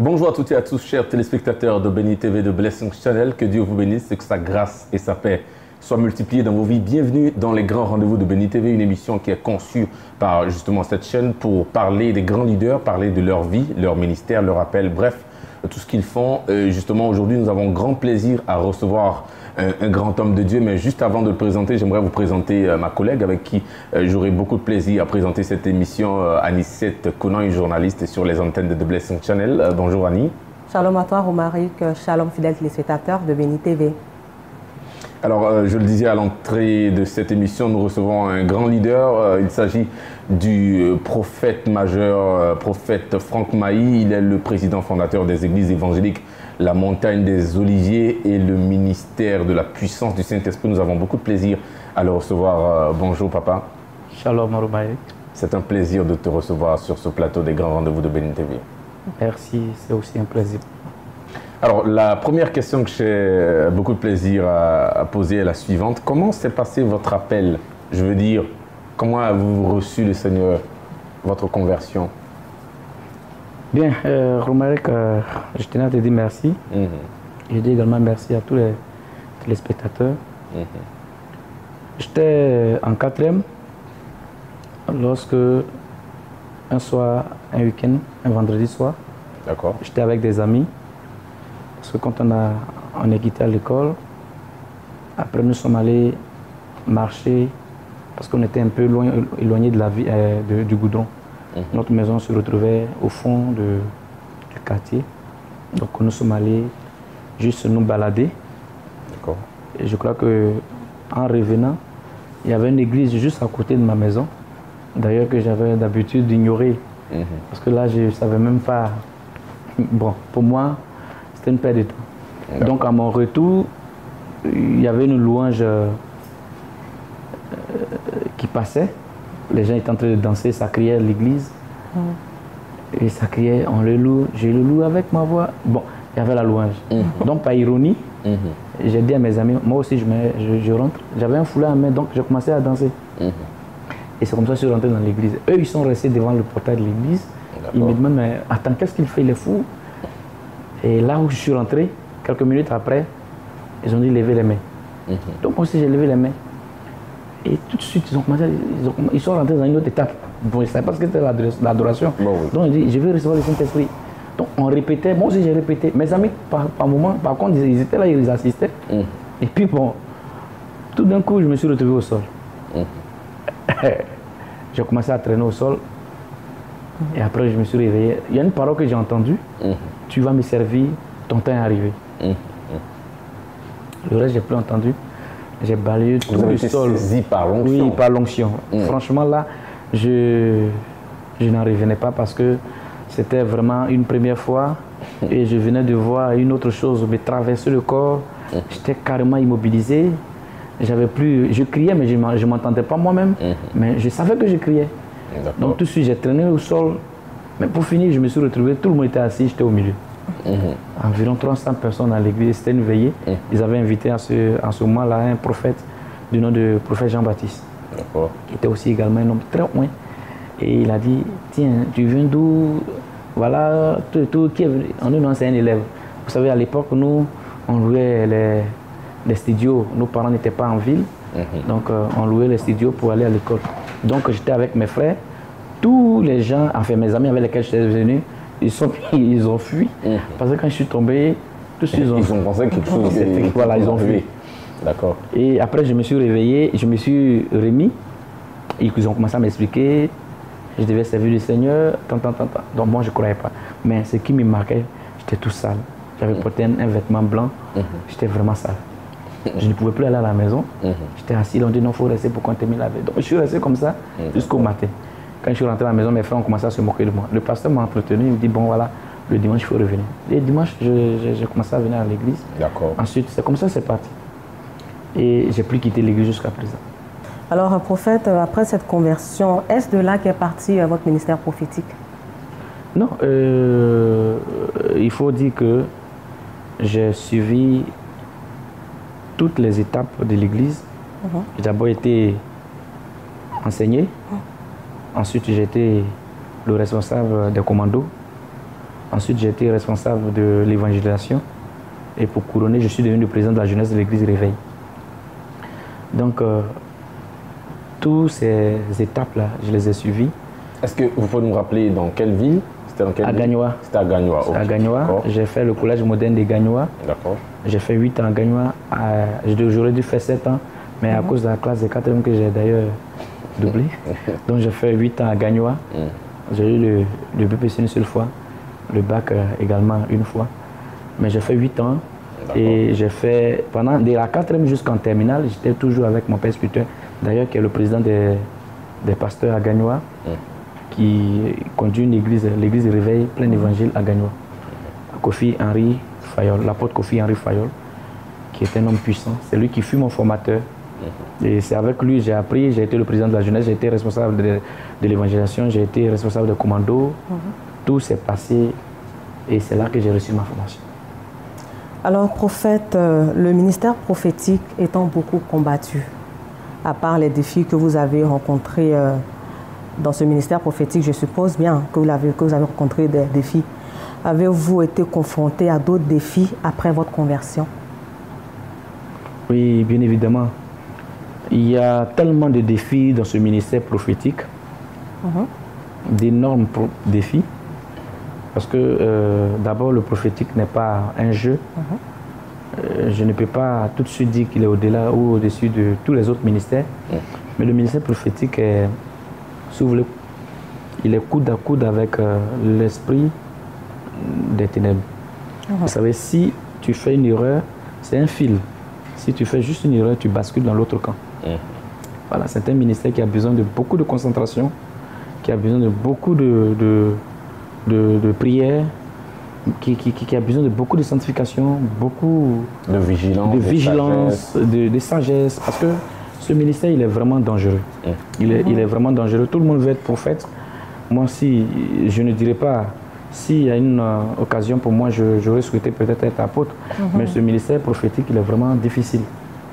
Bonjour à toutes et à tous, chers téléspectateurs de Béni TV de Blessing Channel. Que Dieu vous bénisse et que sa grâce et sa paix soient multipliées dans vos vies. Bienvenue dans les grands rendez-vous de Béni TV, une émission qui est conçue par justement cette chaîne pour parler des grands leaders, parler de leur vie, leur ministère, leur appel, bref, tout ce qu'ils font. Justement, aujourd'hui, nous avons grand plaisir à recevoir un grand homme de Dieu. Mais juste avant de le présenter, j'aimerais vous présenter ma collègue avec qui j'aurai beaucoup de plaisir à présenter cette émission, Anicette Conan, une journaliste sur les antennes de The Blessing Channel. Bonjour Annie. Shalom à toi Romaric, shalom fidèles téléspectateurs de Béni TV. Alors, je le disais à l'entrée de cette émission, nous recevons un grand leader. Il s'agit du prophète majeur, prophète Franck Mahi. Il est le président fondateur des églises évangéliques La Montagne des Oliviers et le ministère de la puissance du Saint-Esprit. Nous avons beaucoup de plaisir à le recevoir. Bonjour papa. Shalom Romaric. C'est un plaisir de te recevoir sur ce plateau des grands rendez-vous de Béni TV. Merci, c'est aussi un plaisir. Alors, la première question que j'ai beaucoup de plaisir à poser est la suivante. Comment s'est passé votre appel? Je veux dire, comment avez-vous reçu le Seigneur, votre conversion? Bien, Romaric, je tenais à te dire merci. Je dis également merci à tous les téléspectateurs. J'étais en 4e lorsque un soir, un week-end, un vendredi soir, j'étais avec des amis. Parce que quand on est quitté à l'école, après nous sommes allés marcher parce qu'on était un peu éloigné de la vie, du goudron. Notre maison se retrouvait au fond du quartier. Donc nous sommes allés juste nous balader. Et je crois qu'en revenant, il y avait une église juste à côté de ma maison. D'ailleurs que j'avais d'habitude d'ignorer. Parce que là, je ne savais même pas. Bon, pour moi, c'était une perte de temps. Donc à mon retour, il y avait une louange qui passait. Les gens étaient en train de danser, ça criait à l'église. Et ça criait, on le loue, je le loue avec ma voix. Bon, il y avait la louange. Donc par ironie, j'ai dit à mes amis, moi aussi je rentre. J'avais un foulard à main, donc j'ai commencé à danser. Et c'est comme ça que je suis rentré dans l'église. Eux, ils sont restés devant le portail de l'église. Ils me demandent, mais attends, qu'est-ce qu'il fait, il est fou? Et là où je suis rentré, quelques minutes après, ils ont dit lever les mains. Donc moi aussi j'ai levé les mains. Et tout de suite, ils sont rentrés dans une autre étape. Bon, je ne savais pas ce que c'était l'adoration. Donc ils dit, je vais recevoir le Saint-Esprit. Donc on répétait, moi aussi j'ai répété. Mes amis, par moment, par contre, ils étaient là, ils assistaient. Et puis bon, tout d'un coup, je me suis retrouvé au sol. J'ai commencé à traîner au sol. Et après, je me suis réveillé. Il y a une parole que j'ai entendue. Tu vas me servir, ton temps est arrivé. Le reste, je n'ai plus entendu. J'ai balayé tout le sol. Saisi par l'onction. Oui, par l'onction. Franchement, là, je n'en revenais pas parce que c'était vraiment une première fois. Et je venais de voir une autre chose me traverser le corps. J'étais carrément immobilisé. Je criais, mais je ne m'entendais pas moi-même. Mais je savais que je criais. Donc tout de suite, j'ai traîné au sol. Mais pour finir, je me suis retrouvé, tout le monde était assis, j'étais au milieu. Environ 300 personnes à l'église, c'était une veillée. Ils avaient invité en ce moment-là un prophète du nom de prophète Jean-Baptiste. Qui était aussi également un homme très loin. Et il a dit, tiens, tu viens d'où? Voilà, qui est venu? On est non, c'est un élève. Vous savez, à l'époque, nous, on louait les studios. Nos parents n'étaient pas en ville. Donc on louait les studios pour aller à l'école. Donc j'étais avec mes frères. Tous les gens, enfin mes amis avec lesquels j'étais venu, ils ont fui. Parce que quand je suis tombé, tous ils ont pensé quelque chose. Voilà, ils ont fui. D'accord. Et après je me suis réveillé, je me suis remis. Et ils ont commencé à m'expliquer. Je devais servir le Seigneur. Donc moi je ne croyais pas. Mais ce qui me marquait, j'étais tout sale. J'avais porté un vêtement blanc. J'étais vraiment sale. Je ne pouvais plus aller à la maison. J'étais assis, on dit non, il faut rester pour qu'on termine la veille. Donc je suis resté comme ça jusqu'au matin. Quand je suis rentré à la maison, mes frères ont commencé à se moquer de moi. Le pasteur m'a entretenu, il me dit bon voilà, le dimanche il faut revenir. Et dimanche, j'ai commencé à venir à l'église. Ensuite, c'est comme ça c'est parti. Et j'ai plus quitté l'église jusqu'à présent. Alors prophète, après cette conversion, est-ce de là qu'est parti votre ministère prophétique? Non, il faut dire que j'ai suivi toutes les étapes de l'église. J'ai d'abord été enseigné. Ensuite, j'étais le responsable des commandos. Ensuite, j'ai été responsable de l'évangélisation. Et pour couronner, je suis devenu le président de la jeunesse de l'église Réveil. Donc, toutes ces étapes-là, je les ai suivies. Est-ce que vous pouvez nous rappeler dans quelle ville? C'était dans quelle ville? Gagnoa. C'était à Gagnoa. Okay. À Gagnoa. J'ai fait le collège moderne de Gagnoa. D'accord. J'ai fait 8 ans à Gagnoa. J'aurais dû faire 7 ans, mais à cause de la classe de 4e que j'ai d'ailleurs doublé. Donc j'ai fait 8 ans à Gagnoa. J'ai eu le BPC une seule fois, le bac également une fois. Mais j'ai fait 8 ans et j'ai fait, pendant de la 4e jusqu'en terminale, j'étais toujours avec mon père spirituel, d'ailleurs qui est le président des pasteurs à Gagnoa, qui conduit une église, l'église Réveil, plein évangile à Gagnoa. Kofi Henry Fayol, l'apôtre Kofi Henry Fayol, qui est un homme puissant. C'est lui qui fut mon formateur. Et c'est avec lui que j'ai appris, j'ai été le président de la jeunesse, j'ai été responsable de l'évangélisation, j'ai été responsable de commando. Tout s'est passé et c'est là que j'ai reçu ma formation. Alors, prophète, le ministère prophétique étant beaucoup combattu, à part les défis que vous avez rencontrés dans ce ministère prophétique, je suppose bien que vous avez rencontré des défis. Avez-vous été confronté à d'autres défis après votre conversion? Oui, bien évidemment. Il y a tellement de défis dans ce ministère prophétique, d'énormes défis, parce que d'abord le prophétique n'est pas un jeu. Je ne peux pas tout de suite dire qu'il est au-delà ou au-dessus de tous les autres ministères, mais le ministère prophétique s'ouvre, il est coude à coude avec l'esprit des ténèbres. Vous savez, si tu fais une erreur, c'est un fil. Si tu fais juste une erreur, tu bascules dans l'autre camp. Voilà, c'est un ministère qui a besoin de beaucoup de concentration, qui a besoin de beaucoup de prières, qui a besoin de beaucoup de sanctification, beaucoup de vigilance, de sagesse, parce que ce ministère, il est vraiment dangereux. Il est vraiment dangereux. Tout le monde veut être prophète. Moi, si je ne dirais pas, s'il y a une occasion pour moi, j'aurais souhaité peut-être être apôtre. Mais ce ministère prophétique, il est vraiment difficile.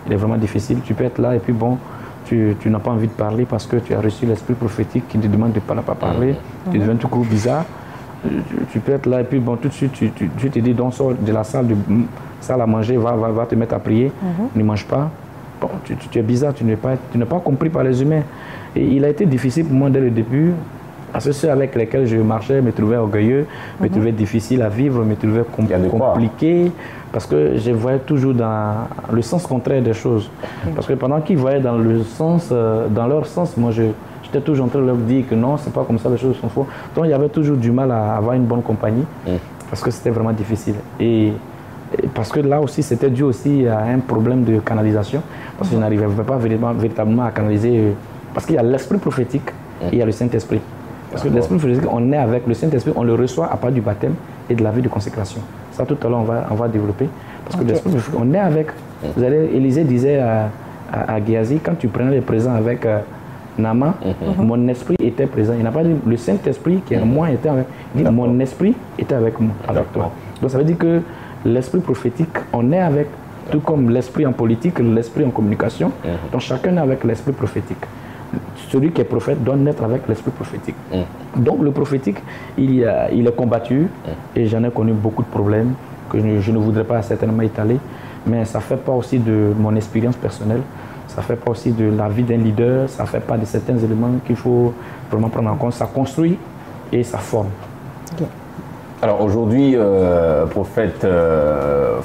Il est vraiment difficile. Tu peux être là et puis bon, tu n'as pas envie de parler parce que tu as reçu l'esprit prophétique qui te demande de ne pas parler. Tu deviens tout court bizarre. Tu peux être là et puis bon, tout de suite, tu te dis, donc sors de la salle à manger, va te mettre à prier. Ne mange pas. Bon, tu es bizarre, tu n'es pas compris par les humains. Et il a été difficile pour moi dès le début. Parce que ceux avec lesquels je marchais me trouvaient orgueilleux, me trouvaient difficile à vivre, me trouvaient compliqué, parce que je voyais toujours dans le sens contraire des choses. Parce que pendant qu'ils voyaient dans leur sens, moi j'étais toujours en train de leur dire que non, c'est pas comme ça, les choses sont fausses. Donc il y avait toujours du mal à avoir une bonne compagnie, parce que c'était vraiment difficile. Et parce que là aussi, c'était dû aussi à un problème de canalisation, parce que je n'arrivais pas véritablement à canaliser, parce qu'il y a l'esprit prophétique et il y a le Saint-Esprit. Parce que l'esprit prophétique, on est avec le Saint-Esprit, on le reçoit à part du baptême et de la vie de consécration. Ça, tout à l'heure, on va développer. Parce que l'esprit prophétique, on est avec. Vous allez, Élisée disait à Géasi, quand tu prenais les présents avec Naaman, mon esprit était présent. Il n'a pas dit le Saint-Esprit qui est en moi était avec. Il dit mon esprit était avec moi, avec toi. Donc ça veut dire que l'esprit prophétique, on est avec, tout comme l'esprit en politique, l'esprit en communication. Donc chacun est avec l'esprit prophétique. Celui qui est prophète doit naître avec l'esprit prophétique. Donc le prophétique, il est combattu et j'en ai connu beaucoup de problèmes que je ne voudrais pas certainement étaler, mais ça ne fait pas aussi de mon expérience personnelle, ça ne fait pas aussi de la vie d'un leader, ça ne fait pas de certains éléments qu'il faut vraiment prendre en compte. Ça construit et ça forme. Alors aujourd'hui, prophète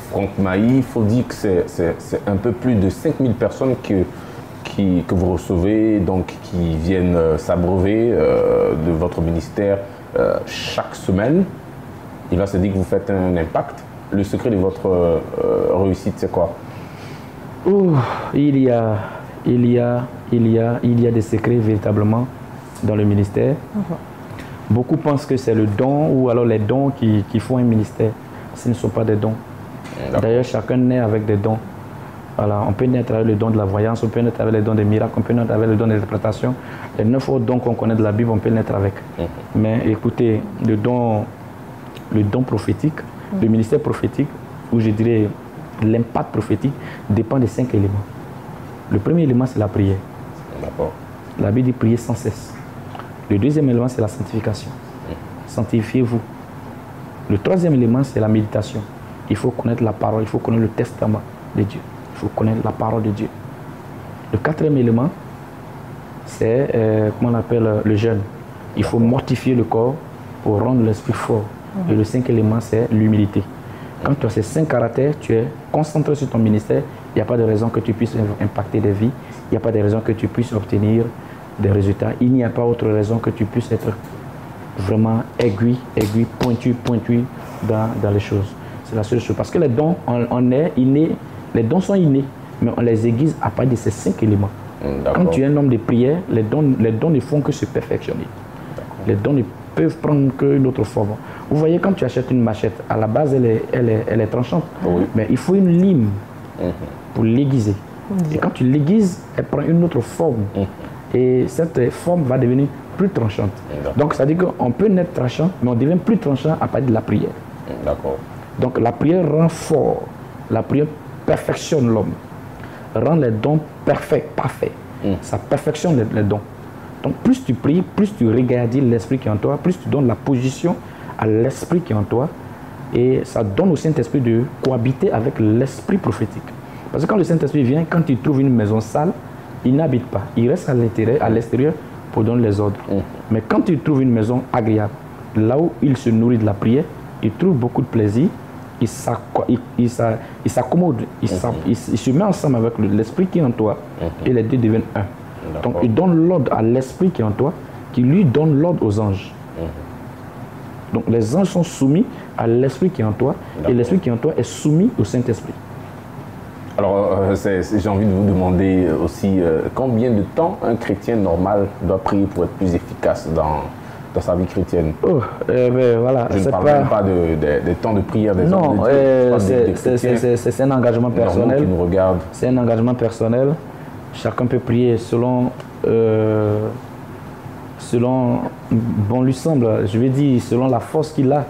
Franck Mahi, il faut dire que c'est un peu plus de 5000 personnes que vous recevez, donc qui viennent s'abreuver de votre ministère chaque semaine. Il va se dire que vous faites un impact. Le secret de votre réussite, c'est quoi? Il y a des secrets véritablement dans le ministère. Beaucoup pensent que c'est le don ou alors les dons qui font un ministère. Ce ne sont pas des dons. D'ailleurs, chacun naît avec des dons. Voilà, on peut naître avec le don de la voyance, on peut naître avec le don des miracles, on peut naître avec le don de l'interprétation. Les 9 autres dons qu'on connaît de la Bible, on peut naître avec. Mais écoutez, le don prophétique, le ministère prophétique, ou je dirais l'impact prophétique, dépend de 5 éléments. Le premier élément, c'est la prière. La Bible dit prier sans cesse. Le deuxième élément, c'est la sanctification. Sanctifiez-vous. Le troisième élément, c'est la méditation. Il faut connaître la parole, il faut connaître le testament de Dieu. Il faut connaître la parole de Dieu. Le quatrième élément, c'est, comment on appelle, le jeûne. Il faut mortifier le corps pour rendre l'esprit fort. Et le cinquième élément, c'est l'humilité. Quand tu as ces 5 caractères, tu es concentré sur ton ministère, il n'y a pas de raison que tu puisses impacter des vies, il n'y a pas de raison que tu puisses obtenir des résultats, il n'y a pas autre raison que tu puisses être vraiment aiguille, pointu dans les choses. C'est la seule chose. Parce que les dons, on est inné, les dons sont innés, mais on les aiguise à partir de ces 5 éléments. Quand tu es un homme de prière, les dons ne font que se perfectionner. Les dons ne peuvent prendre qu'une autre forme. Vous voyez, quand tu achètes une machette, à la base, elle est tranchante. Oui. Mais il faut une lime pour l'aiguiser. Et quand tu l'aiguises, elle prend une autre forme. Et cette forme va devenir plus tranchante. Donc, ça veut dire qu'on peut naître tranchant, mais on devient plus tranchant à partir de la prière. D'accord. Donc, la prière rend fort. La prière perfectionne l'homme. Rend les dons parfaits. Ça perfectionne les dons. Donc, plus tu pries, plus tu regardes l'esprit qui est en toi, plus tu donnes la position à l'esprit qui est en toi. Et ça donne au Saint-Esprit de cohabiter avec l'esprit prophétique. Parce que quand le Saint-Esprit vient, quand il trouve une maison sale, il n'habite pas. Il reste à l'extérieur pour donner les ordres. Mais quand il trouve une maison agréable, là où il se nourrit de la prière, il trouve beaucoup de plaisir, il s'accommode, il se met ensemble avec l'esprit qui est en toi et les deux deviennent un. Donc il donne l'ordre à l'esprit qui est en toi, qui lui donne l'ordre aux anges. Donc les anges sont soumis à l'esprit qui est en toi et l'esprit qui est en toi est soumis au Saint-Esprit. Alors j'ai envie de vous demander aussi combien de temps un chrétien normal doit prier pour être plus efficace dans sa vie chrétienne. Voilà, je ne parle même pas des temps de prière des hommes de Dieu. C'est un engagement personnel. Qui nous regarde. C'est un engagement personnel. Chacun peut prier selon bon lui semble, je vais dire selon la force qu'il a.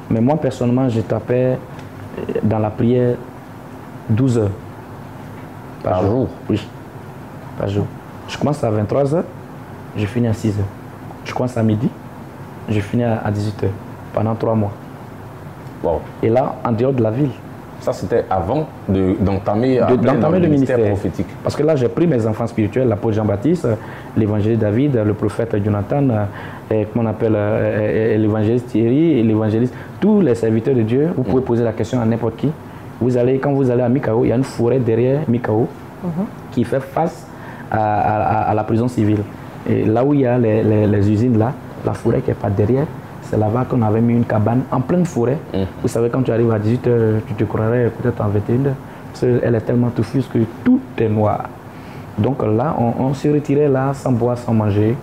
Mais moi personnellement, je tapais dans la prière 12 heures par jour. Oui, par jour. Je commence à 23 heures, je finis à 6 heures. Je commence à midi, je finis à 18 heures pendant 3 mois. Wow. Et là, en dehors de la ville. Ça, c'était avant d'entamer le ministère prophétique. Parce que là, j'ai pris mes enfants spirituels, l'apôtre Jean-Baptiste, l'évangéliste David, le prophète Jonathan, comment on appelle, l'évangéliste Thierry, l'évangéliste, tous les serviteurs de Dieu. Vous pouvez poser la question à n'importe qui. Quand vous allez à Mikao, il y a une forêt derrière Mikao qui fait face à la prison civile. Et là où il y a les usines, là, la forêt qui n'est pas derrière, c'est là-bas qu'on avait mis une cabane en pleine forêt. Vous savez, quand tu arrives à 18h, tu te croirais peut-être en 21h. Parce qu'elle est tellement touffue que tout est noir. Donc là, on se retirait là, sans boire, sans manger.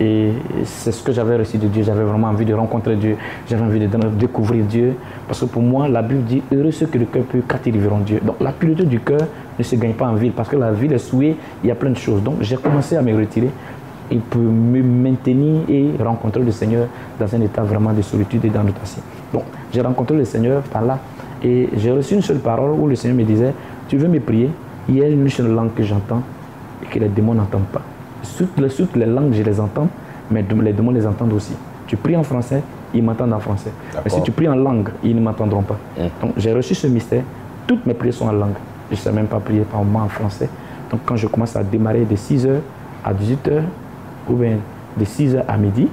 Et c'est ce que j'avais reçu de Dieu. J'avais vraiment envie de rencontrer Dieu. J'avais envie de découvrir Dieu. Parce que pour moi, la Bible dit « Heureux ceux que le cœur peut, car ils verront Dieu ». Donc la pureté du cœur ne se gagne pas en ville. Parce que la ville est souillée, il y a plein de choses. Donc j'ai commencé à me retirer. Et pour me maintenir et rencontrer le Seigneur dans un état vraiment de solitude et d'annotation. Donc j'ai rencontré le Seigneur par là. Et j'ai reçu une seule parole où le Seigneur me disait « Tu veux me prier? Il y a une seule langue que j'entends et que les démons n'entendent pas. Toutes les langues, je les entends, mais les démons les entendent aussi. Tu pries en français, ils m'entendent en français. Mais si tu pries en langue, ils ne m'entendront pas. Donc j'ai reçu ce mystère. Toutes mes prières sont en langue. Je ne sais même pas prier par moi en français. Donc quand je commence à démarrer de 6h à 18h, ou bien de 6h à midi,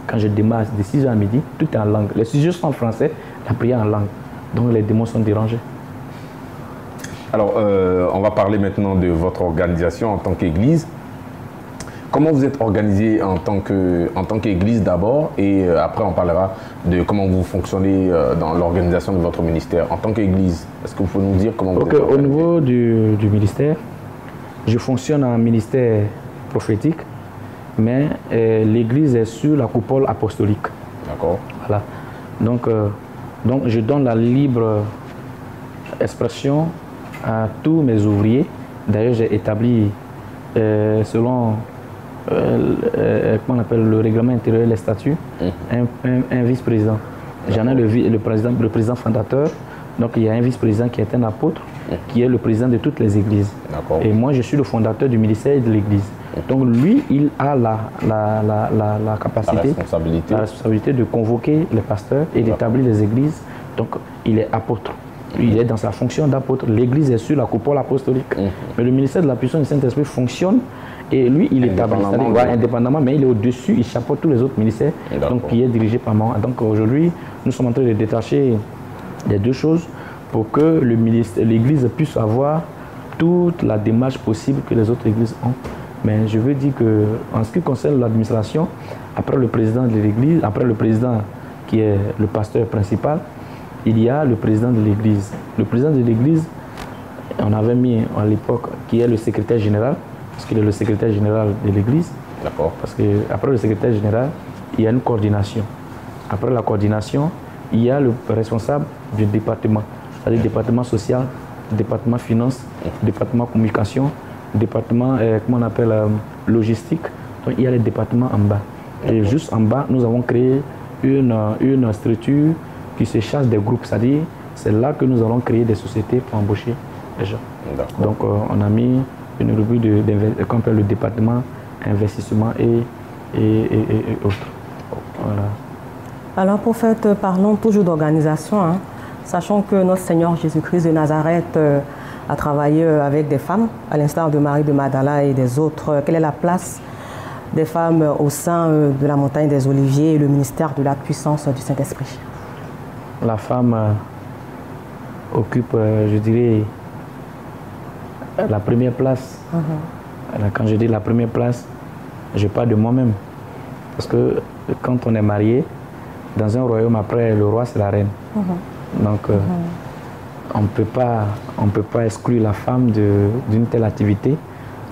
quand je démarre de 6h à midi, tout est en langue. Les sujets sont en français, la prière en langue. Donc les démons sont dérangés. Alors, on va parler maintenant de votre organisation en tant qu'Église. Comment vous êtes organisé en tant qu'Église d'abord, et après on parlera de comment vous fonctionnez dans l'organisation de votre ministère. En tant qu'Église, est-ce que vous pouvez nous dire comment vous êtes organisé? Au niveau du ministère, je fonctionne en ministère prophétique, mais l'Église est sur la coupole apostolique. D'accord. Voilà. Donc je donne la libre expression à tous mes ouvriers. D'ailleurs, j'ai établi, selon comment on appelle, le règlement intérieur et les statuts, un vice-président. J'en ai le président fondateur. Donc il y a un vice-président qui est un apôtre. qui est le président de toutes les églises. Et moi, je suis le fondateur du ministère de l'église. Donc lui, il a la capacité, la responsabilité de convoquer les pasteurs et d'établir les églises. Donc il est apôtre. Il est dans sa fonction d'apôtre. L'église est sur la coupole apostolique. Mais le ministère de la puissance du Saint-Esprit fonctionne et lui, il établit, indépendamment, mais il est au-dessus, il chapeaute tous les autres ministères, donc qui est dirigé par moi. Donc aujourd'hui, nous sommes en train de détacher les deux choses pour que l'église puisse avoir toute la démarche possible que les autres églises ont. Mais je veux dire qu'en ce qui concerne l'administration, après le président de l'église, après le président qui est le pasteur principal, il y a le président de l'église. Le président de l'église, on avait mis à l'époque, qui est le secrétaire général, parce qu'il est le secrétaire général de l'église. D'accord. Parce qu'après le secrétaire général, il y a une coordination. Après la coordination, il y a le responsable du département, c'est-à-dire le département social, le département finance, le département communication, le département, comment on appelle, logistique. Donc il y a les départements en bas. Et juste en bas, nous avons créé une structure qui se charge des groupes, c'est-à-dire c'est là que nous allons créer des sociétés pour embaucher les gens. Donc on a mis une rubrique qu'on appelle le département investissement et autres. Voilà. Alors prophète, parlons toujours d'organisation, hein, sachant que notre Seigneur Jésus-Christ de Nazareth a travaillé avec des femmes, à l'instar de Marie de Magdala et des autres. Quelle est la place des femmes au sein de la montagne des Oliviers et le ministère de la puissance du Saint-Esprit? La femme occupe, je dirais, la première place. Quand je dis la première place, je parle de moi-même. Parce que quand on est marié, dans un royaume, après le roi, c'est la reine. Donc, on ne peut pas exclure la femme d'une telle activité.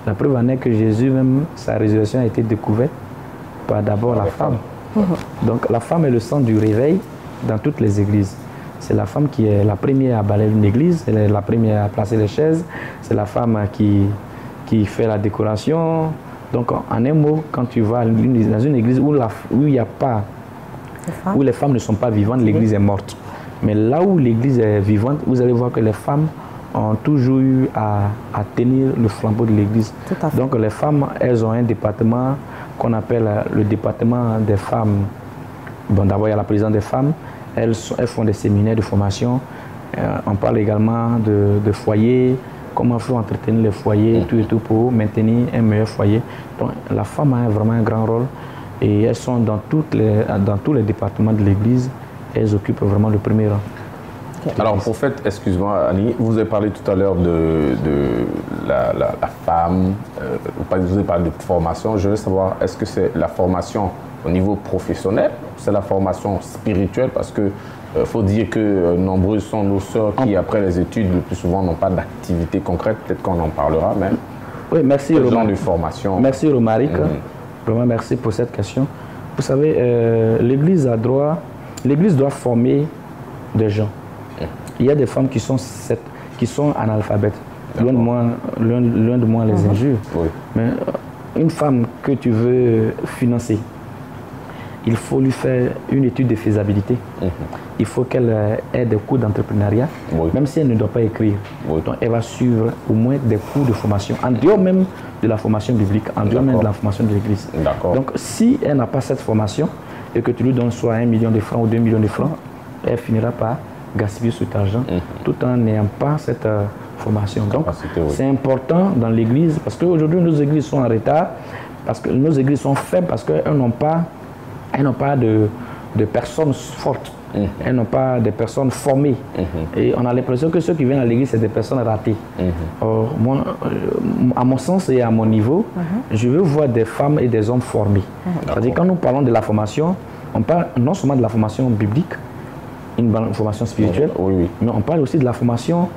La preuve en est que Jésus, même, sa résurrection a été découverte par d'abord la femme. Donc, la femme est le centre du réveil dans toutes les églises. C'est la femme qui est la première à balayer une église, elle est la première à placer les chaises, c'est la femme qui fait la décoration. Donc, en un mot, quand tu vas dans une église où il n'y a pas, où les femmes ne sont pas vivantes, l'église est morte. Mais là où l'église est vivante, vous allez voir que les femmes ont toujours eu à tenir le flambeau de l'église. Donc, les femmes, elles ont un département qu'on appelle le département des femmes. Bon, d'abord, il y a la présidence des femmes. Elles font des séminaires de formation. On parle également de foyers, comment il faut entretenir les foyers, tout et tout pour maintenir un meilleur foyer. Donc, la femme a vraiment un grand rôle et elles sont dans tous les départements de l'Église. Elles occupent vraiment le premier rang. Alors, prophète, excuse-moi, Annie, vous avez parlé tout à l'heure de la femme, vous avez parlé de formation. Je veux savoir, est-ce que c'est la formation au niveau professionnel, c'est la formation spirituelle, parce que faut dire que nombreuses sont nos sœurs qui, après les études, le plus souvent n'ont pas d'activité concrète. Peut-être qu'on en parlera même. Oui, merci Romaric. De formation. Merci Romaric. Vraiment merci pour cette question. Vous savez, l'Église doit former des gens. Il y a des femmes qui sont analphabètes. Loin de moi les injures. Mais une femme que tu veux financer, il faut lui faire une étude de faisabilité. Il faut qu'elle ait des cours d'entrepreneuriat, même si elle ne doit pas écrire. Donc elle va suivre au moins des cours de formation, en dehors même de la formation biblique, en dehors même de la formation de l'Église. Donc si elle n'a pas cette formation et que tu lui donnes soit 1 million de francs ou 2 millions de francs, elle finira par gaspiller cet argent tout en n'ayant pas cette formation. Donc c'est important dans l'Église, parce qu'aujourd'hui nos églises sont en retard, parce que nos églises sont faibles, parce qu'elles n'ont pas de personnes fortes. Elles n'ont pas de personnes formées. Et on a l'impression que ceux qui viennent à l'église, c'est des personnes ratées. Or, moi, à mon sens et à mon niveau, je veux voir des femmes et des hommes formés. C'est-à-dire, quand nous parlons de la formation, on parle non seulement de la formation biblique, une formation spirituelle, mais on parle aussi de la formation,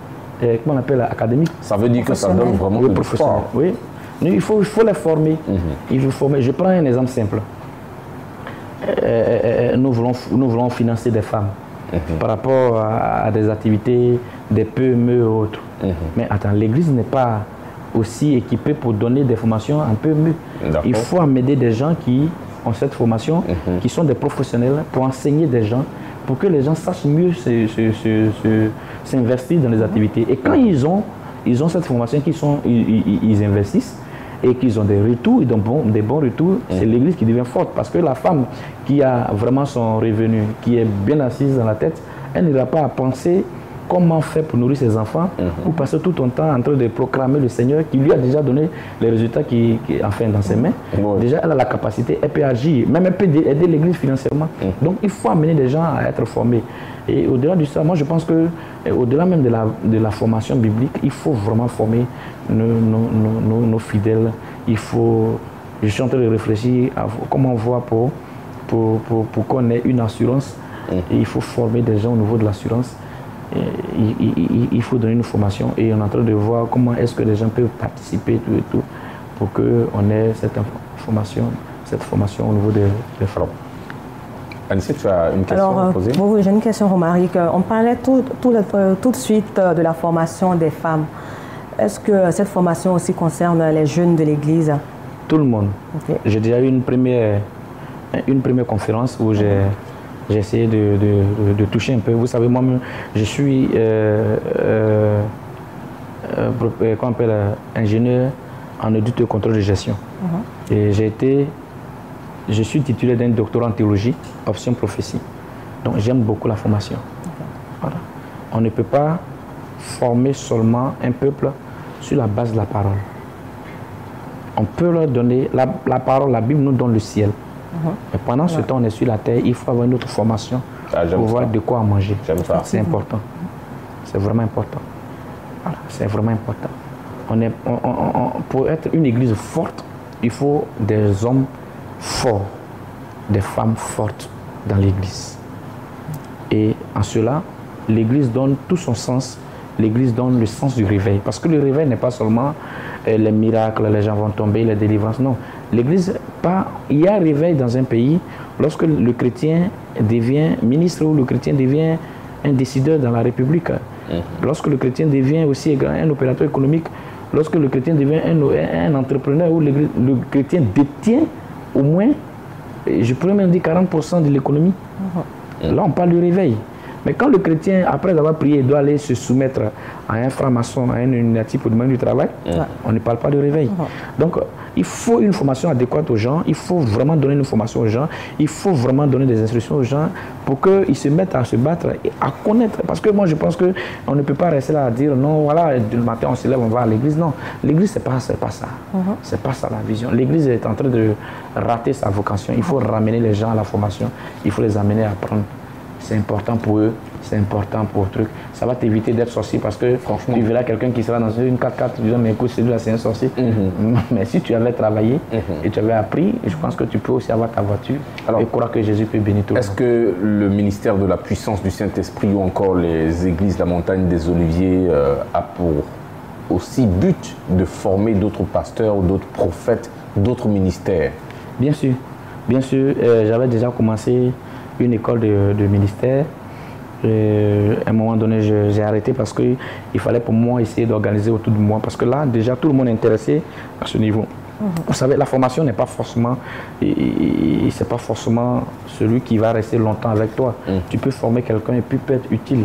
comment on appelle, académique. Ça veut dire que ça donne vraiment le professionnel. Oui, il faut les former. Il faut former. Je prends un exemple simple. Nous voulons financer des femmes par rapport à des activités, des PME et autres. Mais attends, l'Église n'est pas aussi équipée pour donner des formations en PME. Il faut amener des gens qui ont cette formation, qui sont des professionnels, pour enseigner des gens, pour que les gens sachent mieux s'investir dans les activités. Et quand ils ont cette formation, ils investissent et qu'ils ont des retours, des bons retours, c'est l'Église qui devient forte. Parce que la femme qui a vraiment son revenu, qui est bien assise dans la tête, elle n'ira pas à penser comment faire pour nourrir ses enfants ou passer tout son temps en train de proclamer le Seigneur qui lui a déjà donné les résultats qui enfin dans ses mains. Déjà, elle a la capacité, elle peut agir, même elle peut aider l'Église financièrement. Donc, il faut amener les gens à être formés. Et au-delà de ça, moi, je pense que au-delà même de la formation biblique, il faut vraiment former nos fidèles. Je suis en train de réfléchir à comment on voit pour qu'on ait une assurance. Et il faut former des gens au niveau de l'assurance. Il faut donner une formation et on est en train de voir comment est-ce que les gens peuvent participer tout pour qu'on ait cette formation au niveau des femmes. Anissé, tu as une question à poser? Oui, j'ai une question, Romaric. On parlait tout de suite de la formation des femmes. Est-ce que cette formation aussi concerne les jeunes de l'Église? Tout le monde. Okay. J'ai déjà eu une première conférence où j'ai essayé de toucher un peu. Vous savez, moi-même, je suis qu'on appelle, ingénieur en audit et contrôle de gestion. Et je suis titulaire d'un doctorat en théologie, option prophétie. Donc j'aime beaucoup la formation. Voilà. On ne peut pas former seulement un peuple sur la base de la parole. On peut leur donner la parole, la Bible nous donne le ciel. Mais pendant ce temps, on est sur la terre, il faut avoir une autre formation pour voir de quoi manger. C'est important. C'est vraiment important. Voilà, c'est vraiment important. Pour être une église forte, il faut des hommes forts, des femmes fortes dans l'église. Et en cela, l'église donne tout son sens. L'église donne le sens du réveil. Parce que le réveil n'est pas seulement les miracles, les gens vont tomber, les délivrances. Non. L'église, il y a un réveil dans un pays lorsque le chrétien devient ministre ou le chrétien devient un décideur dans la République. Lorsque le chrétien devient aussi un opérateur économique, lorsque le chrétien devient un entrepreneur ou le chrétien détient au moins, je pourrais même dire 40% de l'économie. Là, on parle du réveil. Mais quand le chrétien, après avoir prié, doit aller se soumettre à un franc-maçon, à un Illuminati pour demander du travail, on ne parle pas de réveil. Donc, il faut une formation adéquate aux gens, il faut vraiment donner une formation aux gens, il faut vraiment donner des instructions aux gens pour qu'ils se mettent à se battre et à connaître. Parce que moi, je pense qu'on ne peut pas rester là à dire, non, voilà, le matin, on se lève, on va à l'église. Non, l'église, c'est pas ça. C'est pas ça la vision. L'église est en train de rater sa vocation. Il faut ramener les gens à la formation, il faut les amener à apprendre. C'est important pour eux, c'est important pour truc. Ça va t'éviter d'être sorcier parce que franchement, tu verras quelqu'un qui sera dans une 4x4 disant mais écoute, celui-là c'est un sorcier. Mais si tu avais travaillé et tu avais appris, je pense que tu peux aussi avoir ta voiture. Alors, et croire que Jésus peut bénir tout le monde. Est-ce que le ministère de la puissance du Saint-Esprit ou encore les églises de la montagne des Oliviers a pour aussi but de former d'autres pasteurs, d'autres prophètes, d'autres ministères? Bien sûr. Bien sûr, j'avais déjà commencé une école de ministère. À un moment donné, j'ai arrêté parce qu'il fallait pour moi essayer d'organiser autour de moi. Parce que là, déjà, tout le monde est intéressé à ce niveau. Vous savez, la formation n'est pas forcément, c'est pas forcément celui qui va rester longtemps avec toi. Tu peux former quelqu'un et puis peut être utile.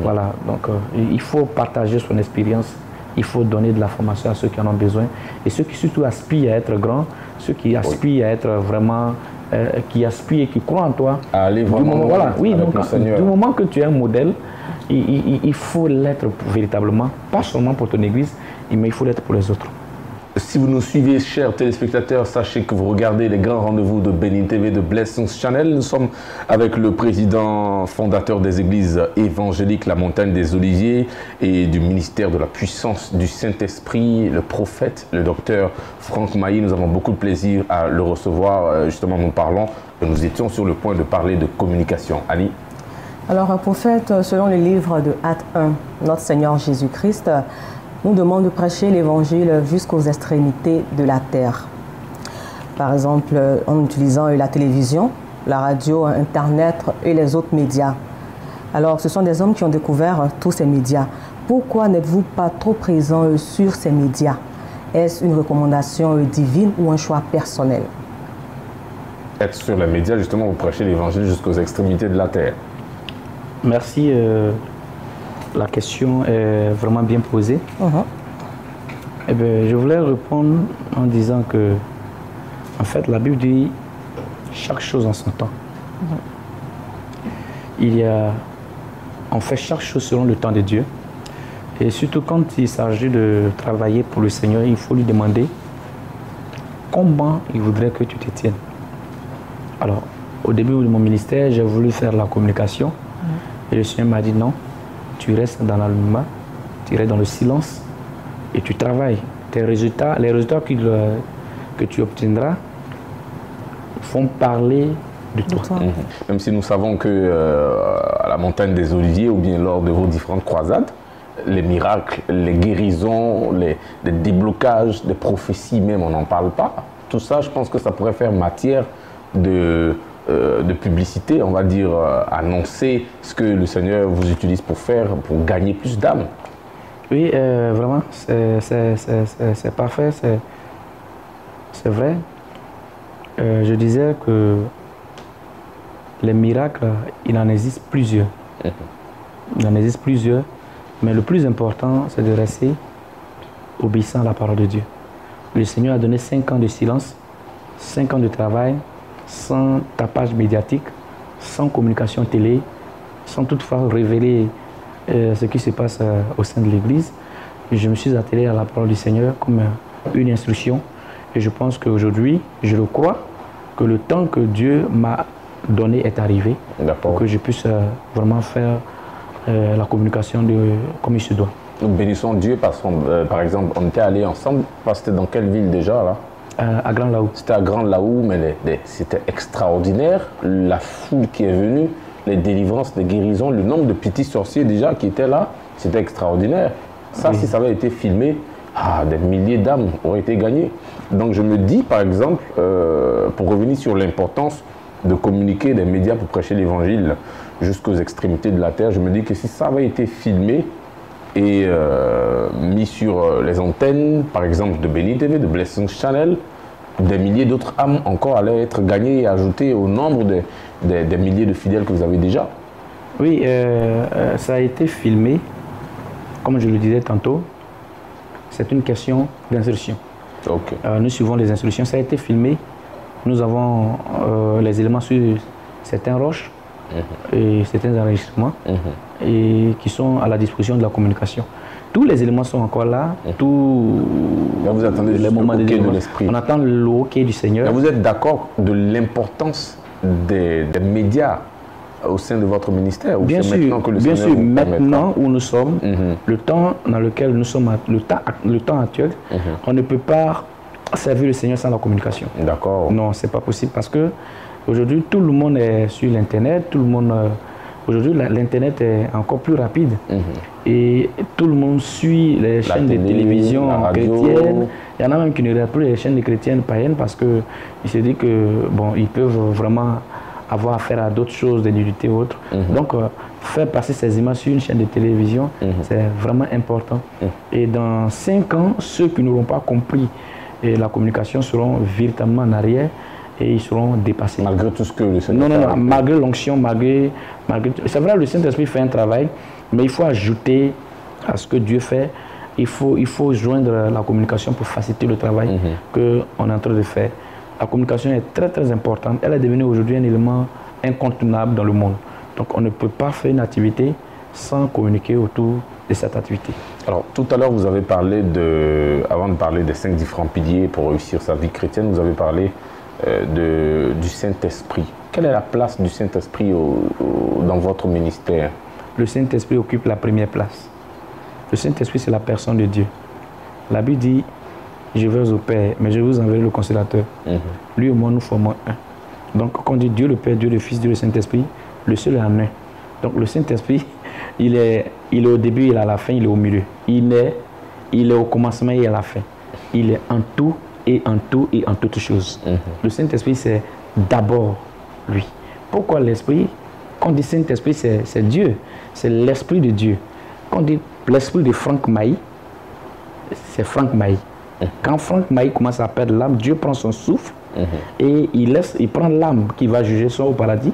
Voilà, donc il faut partager son expérience. Il faut donner de la formation à ceux qui en ont besoin. Et ceux qui surtout aspirent à être grands, ceux qui aspirent à être vraiment qui aspire et qui croit en toi. Aller vraiment du moment que tu es un modèle, il faut l'être véritablement, pas seulement pour ton église, mais il faut l'être pour les autres. Si vous nous suivez, chers téléspectateurs, sachez que vous regardez les grands rendez-vous de Bénin TV de Blessings Channel. Nous sommes avec le président fondateur des églises évangéliques La Montagne des Oliviers et du ministère de la puissance du Saint-Esprit, le prophète, le docteur Franck Mailly. Nous avons beaucoup de plaisir à le recevoir. Justement, nous étions sur le point de parler de communication. Annie? Alors, prophète, selon le livre de Actes 1, notre Seigneur Jésus-Christ nous demande de prêcher l'évangile jusqu'aux extrémités de la terre. Par exemple, en utilisant la télévision, la radio, Internet et les autres médias. Alors, ce sont des hommes qui ont découvert tous ces médias. Pourquoi n'êtes-vous pas trop présent sur ces médias? Est-ce une recommandation divine ou un choix personnel? Être sur les médias, justement, vous prêchez l'évangile jusqu'aux extrémités de la terre. Merci la question est vraiment bien posée. Eh bien, je voulais répondre en disant que, en fait, la Bible dit chaque chose en son temps. On fait chaque chose selon le temps de Dieu. Et surtout quand il s'agit de travailler pour le Seigneur, il faut lui demander comment il voudrait que tu te tiennes. Alors, au début de mon ministère, j'ai voulu faire la communication. Et le Seigneur m'a dit non, tu restes dans l'anonymat, tu restes dans le silence et tu travailles. Les résultats que tu obtiendras vont parler de toi. Même si nous savons que à la montagne des Oliviers ou bien lors de vos différentes croisades, les miracles, les guérisons, les déblocages, les prophéties même, on n'en parle pas. Tout ça, je pense que ça pourrait faire matière de publicité, on va dire, annoncer ce que le Seigneur vous utilise pour faire, pour gagner plus d'âmes. Oui, vraiment, c'est parfait, c'est vrai. Je disais que les miracles, il en existe plusieurs. Il en existe plusieurs, mais le plus important, c'est de rester obéissant à la parole de Dieu. Le Seigneur a donné 5 ans de silence, 5 ans de travail, sans tapage médiatique, sans communication télé, sans toutefois révéler ce qui se passe au sein de l'Église. Je me suis attelé à la parole du Seigneur comme une instruction. Et je pense qu'aujourd'hui, je le crois, que le temps que Dieu m'a donné est arrivé pour que je puisse vraiment faire la communication comme il se doit. Nous bénissons Dieu parce que, par exemple, on était allés ensemble, c'était dans quelle ville déjà là? À Grand Laou. C'était à Grand Laou, mais c'était extraordinaire. La foule qui est venue, les délivrances, les guérisons, le nombre de petits sorciers déjà qui étaient là, c'était extraordinaire. Ça, si ça avait été filmé, des milliers d'âmes auraient été gagnées. Donc je me dis, par exemple, pour revenir sur l'importance de communiquer des médias pour prêcher l'évangile jusqu'aux extrémités de la terre, je me dis que si ça avait été filmé et mis sur les antennes, par exemple de Béni TV, de Blessing Channel, des milliers d'autres âmes encore allaient être gagnées et ajoutées au nombre des milliers de fidèles que vous avez déjà. Oui, ça a été filmé, comme je le disais tantôt, c'est une question d'instruction. Nous suivons les instructions, ça a été filmé, nous avons les éléments sur certaines roches et certains enregistrements et qui sont à la disposition de la communication. Tous les éléments sont encore là, Là, vous attendez les moments de l'esprit. On attend le hockey du Seigneur. Là, vous êtes d'accord de l'importance des médias au sein de votre ministère? Bien sûr, maintenant où nous sommes, le temps dans lequel nous sommes, le temps actuel, on ne peut pas servir le Seigneur sans la communication. D'accord. Non, c'est pas possible parce que aujourd'hui tout le monde est sur l'internet, tout le monde. Aujourd'hui, l'internet est encore plus rapide et tout le monde suit les chaînes de télévision chrétiennes. Il y en a même qui ne regardent plus les chaînes chrétiennes païennes parce que ils se disent que bon, ils peuvent vraiment avoir affaire à d'autres choses, des nudité ou autres. Donc, faire passer ces images sur une chaîne de télévision, c'est vraiment important. Et dans 5 ans, ceux qui n'auront pas compris la communication seront véritablement en arrière et ils seront dépassés. Malgré tout ce que le Seigneur fait. Non, malgré l'onction, malgré c'est vrai, le Saint-Esprit fait un travail, mais il faut ajouter à ce que Dieu fait. Il faut joindre la communication pour faciliter le travail qu'on est en train de faire. La communication est très très importante. Elle est devenue aujourd'hui un élément incontournable dans le monde. Donc on ne peut pas faire une activité sans communiquer autour de cette activité. Alors tout à l'heure vous avez parlé avant de parler des 5 différents piliers pour réussir sa vie chrétienne, vous avez parlé du Saint-Esprit. Quelle est la place du Saint-Esprit dans votre ministère? Le Saint-Esprit occupe la première place. Le Saint-Esprit c'est la personne de Dieu. La Bible dit: je vais au Père, mais je vous enverrai le Consolateur. Lui et moi, nous formons un. Donc, quand on dit Dieu le Père, Dieu le Fils, Dieu le Saint-Esprit, le seul est en un. Donc, le Saint-Esprit, il est au début, il est à la fin, il est au milieu. Il est au commencement et à la fin. Il est en tout et en tout et en toutes choses. Le Saint-Esprit, c'est d'abord lui. Pourquoi l'Esprit? Quand on dit Saint-Esprit, c'est Dieu. C'est l'Esprit de Dieu. Quand on dit l'Esprit de Franck Maï, c'est Franck Maï. Quand Franck Maï commence à perdre l'âme, Dieu prend son souffle Et il prend l'âme qui va juger soit au paradis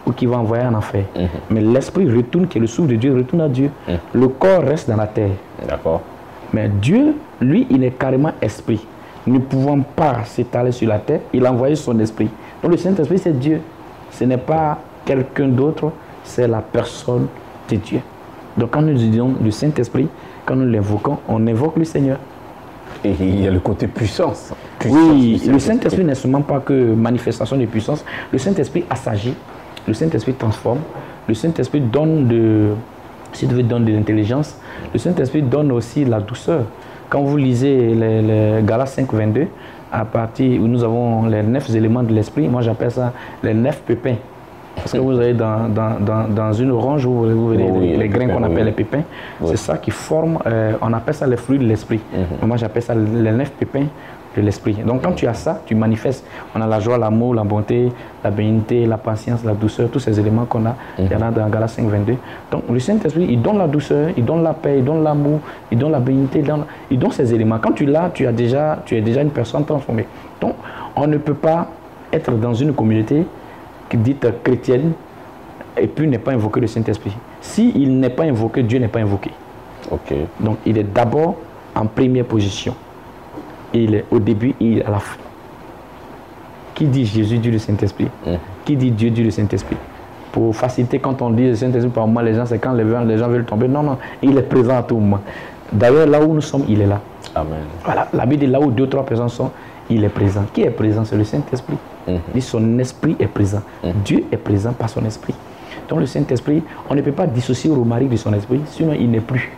ou qui va envoyer en enfer. Mais l'esprit retourne, qui est le souffle de Dieu, retourne à Dieu. Le corps reste dans la terre. D'accord. Mais Dieu, lui, il est carrément esprit. Ne pouvant pas s'étaler sur la terre, il a envoyé son esprit. Donc le Saint-Esprit, c'est Dieu. Ce n'est pas quelqu'un d'autre, c'est la personne de Dieu. Donc quand nous disons le Saint-Esprit, quand nous l'invoquons, on invoque le Seigneur. Et il y a le côté puissance. Oui, le Saint-Esprit n'est seulement pas que manifestation de puissance. Le Saint-Esprit assagit, le Saint-Esprit transforme, le Saint-Esprit donne de, si vous donne de l'intelligence, le Saint-Esprit donne aussi la douceur. Quand vous lisez les Galates 5, 22, à partir où nous avons les 9 éléments de l'esprit, moi j'appelle ça les 9 pépins. Parce que vous avez dans une orange, vous verrez les grains qu'on appelle les pépins. C'est ça qui forme, on appelle ça les fruits de l'esprit. Moi j'appelle ça les 9 pépins de l'esprit. Donc quand tu as ça, tu manifestes. On a la joie, l'amour, la bonté, la bénignité, la patience, la douceur, tous ces éléments qu'on a. Il y en a dans Galates 5, 22. Donc le Saint-Esprit, il donne la douceur, il donne la paix, il donne l'amour, il donne la bénignité, il donne ces éléments. Quand tu l'as, tu es déjà une personne transformée. Donc on ne peut pas être dans une communauté dite chrétienne et puis n'est pas invoqué le Saint-Esprit. S'il n'est pas invoqué, Dieu n'est pas invoqué. Okay. Donc il est d'abord en première position. Il est au début et il est à la fin. Qui dit Jésus dit le Saint-Esprit? Qui dit Dieu dit le Saint-Esprit? Pour faciliter, quand on dit le Saint-Esprit, par moment, les gens, c'est quand les gens veulent tomber. Non, non, il est présent à tout moment. D'ailleurs, là où nous sommes, il est là. Amen. Voilà, la Bible dit là où 2 ou 3 personnes sont, il est présent. Qui est présent? C'est le Saint-Esprit. Dit son esprit est présent. Dieu est présent par son esprit. Donc le Saint-Esprit, on ne peut pas dissocier Romaric de son esprit, sinon il n'est plus.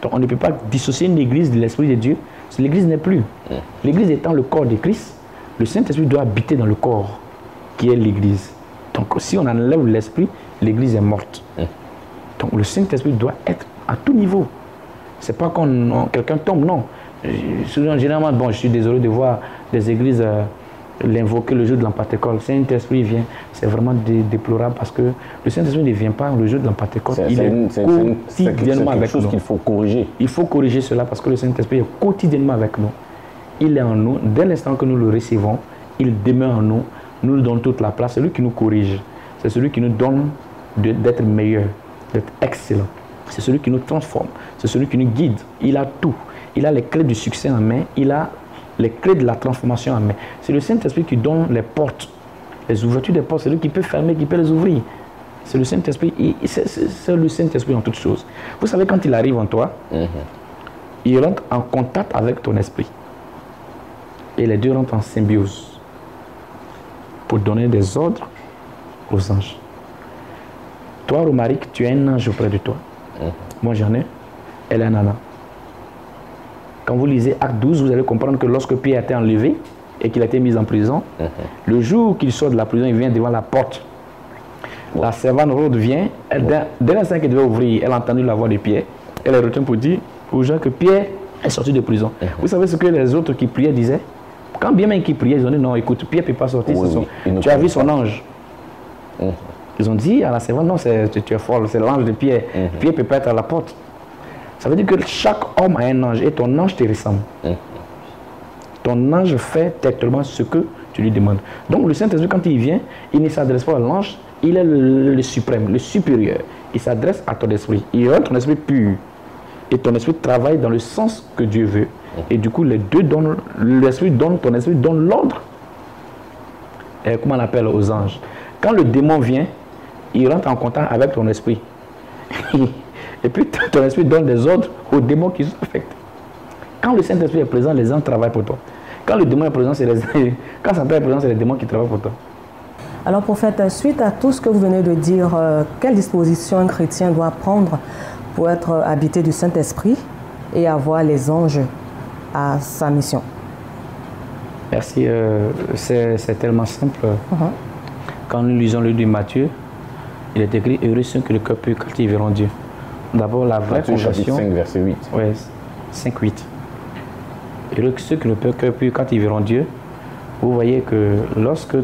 Donc on ne peut pas dissocier une église de l'esprit de Dieu, si l'église n'est plus. L'église étant le corps de Christ, le Saint-Esprit doit habiter dans le corps qui est l'église. Donc si on enlève l'esprit, l'église est morte. Donc le Saint-Esprit doit être à tout niveau. C'est pas quand quelqu'un tombe, non. Généralement, bon, je suis désolé de voir des églises l'invoquer le jour de la Pentecôte. Le Saint-Esprit vient, c'est vraiment déplorable parce que le Saint-Esprit ne vient pas le jour de la Pentecôte. Il est quotidiennement avec nous. C'est quelque chose qu'il faut corriger. Il faut corriger cela parce que le Saint-Esprit est quotidiennement avec nous. Il est en nous. Dès l'instant que nous le recevons, il demeure en nous. Nous lui donnons toute la place. C'est lui qui nous corrige. C'est celui qui nous donne d'être meilleur, d'être excellent. C'est celui qui nous transforme. C'est celui qui nous guide. Il a tout. Il a les clés du succès en main. Il a les clés de la transformation en main. C'est le Saint-Esprit qui donne les portes, les ouvertures des portes. C'est lui qui peut fermer, qui peut les ouvrir. C'est le Saint-Esprit. C'est le Saint-Esprit en toutes choses. Vous savez, quand il arrive en toi, il rentre en contact avec ton esprit. Et les deux rentrent en symbiose pour donner des ordres aux anges. Toi, Romaric, tu as un ange auprès de toi. Moi, j'en ai. Elle est un nana. Quand vous lisez Acte 12, vous allez comprendre que lorsque Pierre a été enlevé et qu'il a été mis en prison, le jour qu'il sort de la prison, il vient devant la porte. La servante Rhode vient, dès l'instant qu'elle devait ouvrir, elle a entendu la voix de Pierre. Elle est retournée pour dire aux gens que Pierre est sorti de prison. Vous savez ce que les autres qui priaient disaient? Quand bien même qu'ils priaient, ils ont dit non, écoute, Pierre ne peut pas sortir. Tu as vu son ange. Ils ont dit à la servante, non, tu es folle, c'est l'ange de Pierre. Pierre ne peut pas être à la porte. Ça veut dire que chaque homme a un ange et ton ange te ressemble. Ton ange fait exactement ce que tu lui demandes. Donc le Saint-Esprit, quand il vient, il ne s'adresse pas à l'ange, il est le suprême, le supérieur. Il s'adresse à ton esprit. Il rend ton esprit pur. Et ton esprit travaille dans le sens que Dieu veut. Et du coup, les deux donnent, l'esprit donne, ton esprit donne l'ordre. Et comment on appelle aux anges? Quand le démon vient, il rentre en contact avec ton esprit. Et puis ton esprit donne des ordres aux démons qui sont affectés. Quand le Saint-Esprit est présent, les anges travaillent pour toi. Quand le démon est présent, c'est les démons qui travaillent pour toi. Alors prophète, suite à tout ce que vous venez de dire, quelle disposition un chrétien doit prendre pour être habité du Saint-Esprit et avoir les anges à sa mission? Merci, c'est tellement simple. Quand nous lisons le livre de Matthieu, il est écrit « Heureux ceux que le cœur pur quand ils verront Dieu ». D'abord, la vraie confession. 5, verset 8. Oui, 5, 8. Heureux ceux que le cœur pur quand ils verront Dieu. Vous voyez que lorsque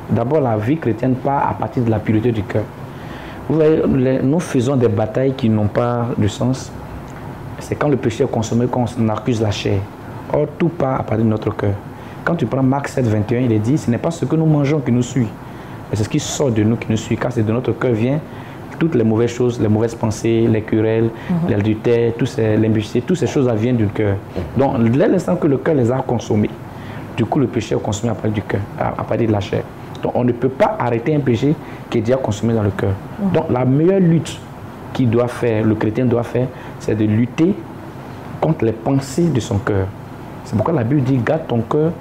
d'abord, la vie chrétienne part à partir de la pureté du cœur. Vous voyez, nous faisons des batailles qui n'ont pas de sens. C'est quand le péché est consommé qu'on accuse la chair. Or, tout part à partir de notre cœur. Quand tu prends Marc 7, 21, il est dit, ce n'est pas ce que nous mangeons qui nous suit, mais c'est ce qui sort de nous qui nous suit, car c'est de notre cœur vient toutes les mauvaises choses, les mauvaises pensées, les querelles, l'adultère, l'imbécilité, toutes ces choses viennent du cœur. Donc, dès l'instant que le cœur les a consommés, du coup, le péché est consommé à partir du cœur, à partir de la chair. Donc, on ne peut pas arrêter un péché qui est déjà consommé dans le cœur. Donc, la meilleure lutte le chrétien doit faire, c'est de lutter contre les pensées de son cœur. C'est pourquoi la Bible dit, garde ton cœur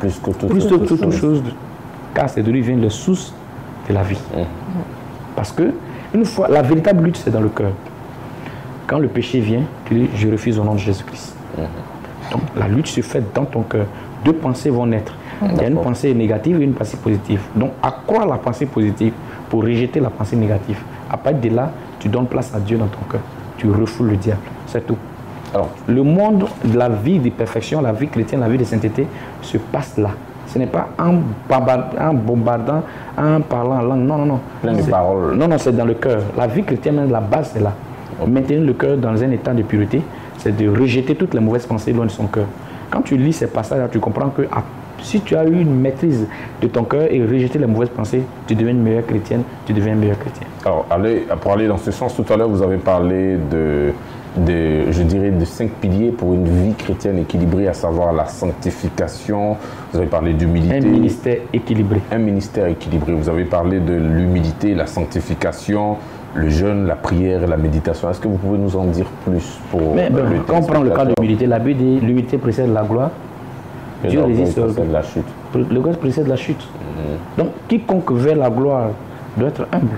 plus que toute chose, car c'est de lui vient la source de la vie. Parce que, une fois, la véritable lutte, c'est dans le cœur. Quand le péché vient, tu dis, je refuse au nom de Jésus-Christ. Donc, la lutte se fait dans ton cœur. Deux pensées vont naître. Il y a une pensée négative et une pensée positive. Donc, accrois la pensée positive pour rejeter la pensée négative. À partir de là, tu donnes place à Dieu dans ton cœur. Tu refoules le diable. C'est tout. Alors, le monde de la vie de perfection, la vie chrétienne, la vie de sainteté, se passe là. Ce n'est pas en bombardant, en parlant en langue. Non, non, non. Plein de paroles. Non, non, c'est dans le cœur. La vie chrétienne, la base, c'est là. Maintenir le cœur dans un état de pureté, c'est de rejeter toutes les mauvaises pensées loin de son cœur. Quand tu lis ces passages-là, tu comprends que si tu as eu une maîtrise de ton cœur et rejeter les mauvaises pensées, tu deviens une meilleure chrétienne, tu deviens un meilleur chrétien. Alors, pour aller dans ce sens, tout à l'heure, vous avez parlé je dirais, de 5 piliers pour une vie chrétienne équilibrée, à savoir la sanctification, vous avez parlé d'humilité. Un ministère équilibré. Un ministère équilibré. Vous avez parlé de l'humilité, la sanctification, le jeûne, la prière et la méditation. Est-ce que vous pouvez nous en dire plus quand on prend le cas de l'humilité, la Bible dit l'humilité précède la gloire. Dieu résiste la chute. Le gloire précède la chute. Donc, quiconque veut la gloire doit être humble,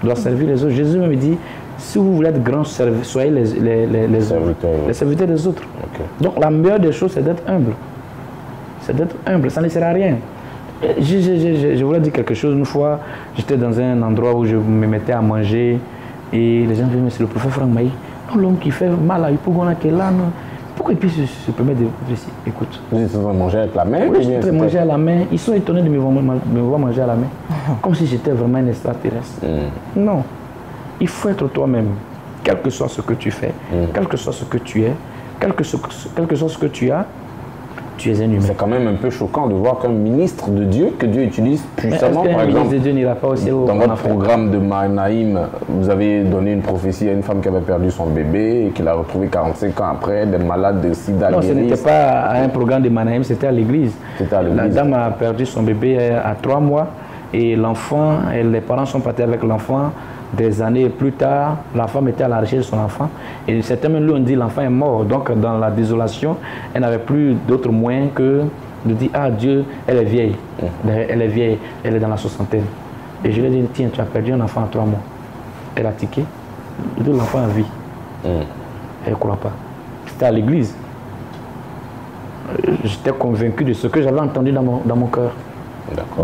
doit servir les autres. Jésus me dit, si vous voulez être grand, soyez les serviteurs des autres. Okay. Donc, la meilleure des choses, c'est d'être humble. C'est d'être humble, ça ne sert à rien. Je voulais dire quelque chose. Une fois, j'étais dans un endroit où je me mettais à manger et les gens disaient, mais c'est le prophète Franck Maï. L'homme qui fait mal à Ypogona qui est là, non. Pourquoi il peut se permettre de ici? Écoute. Vous êtes en train de manger avec la main? Oui, je suis manger à la main. Ils sont étonnés de me voir manger à la main. Comme si j'étais vraiment un extraterrestre. Non. Il faut être toi-même. Quel que soit ce que tu fais, quel que soit ce que tu es, quel que soit ce que tu as, tu es un humain. C'est quand même un peu choquant de voir qu'un ministre de Dieu, que Dieu utilise puissamment, par exemple, de Dieu n'ira pas au ciel dans votre programme de Mahanaïm, vous avez donné une prophétie à une femme qui avait perdu son bébé et qui l'a retrouvé 45 ans après, des malades de sida. Non, ce n'était pas à un programme de Mahanaïm, c'était à l'église. La dame a perdu son bébé à 3 mois et l'enfant, les parents sont partis avec l'enfant. Des années plus tard, la femme était à la recherche de son enfant. Et certains même lui ont dit l'enfant est mort. Donc dans la désolation, elle n'avait plus d'autre moyen que de dire, ah Dieu, elle est vieille. Elle est vieille, elle est dans la soixantaine. Et je lui ai dit, tiens, tu as perdu un enfant à 3 mois. Elle a tiqué. L'enfant a vie. Elle ne croit pas. C'était à l'église. J'étais convaincu de ce que j'avais entendu dans mon cœur.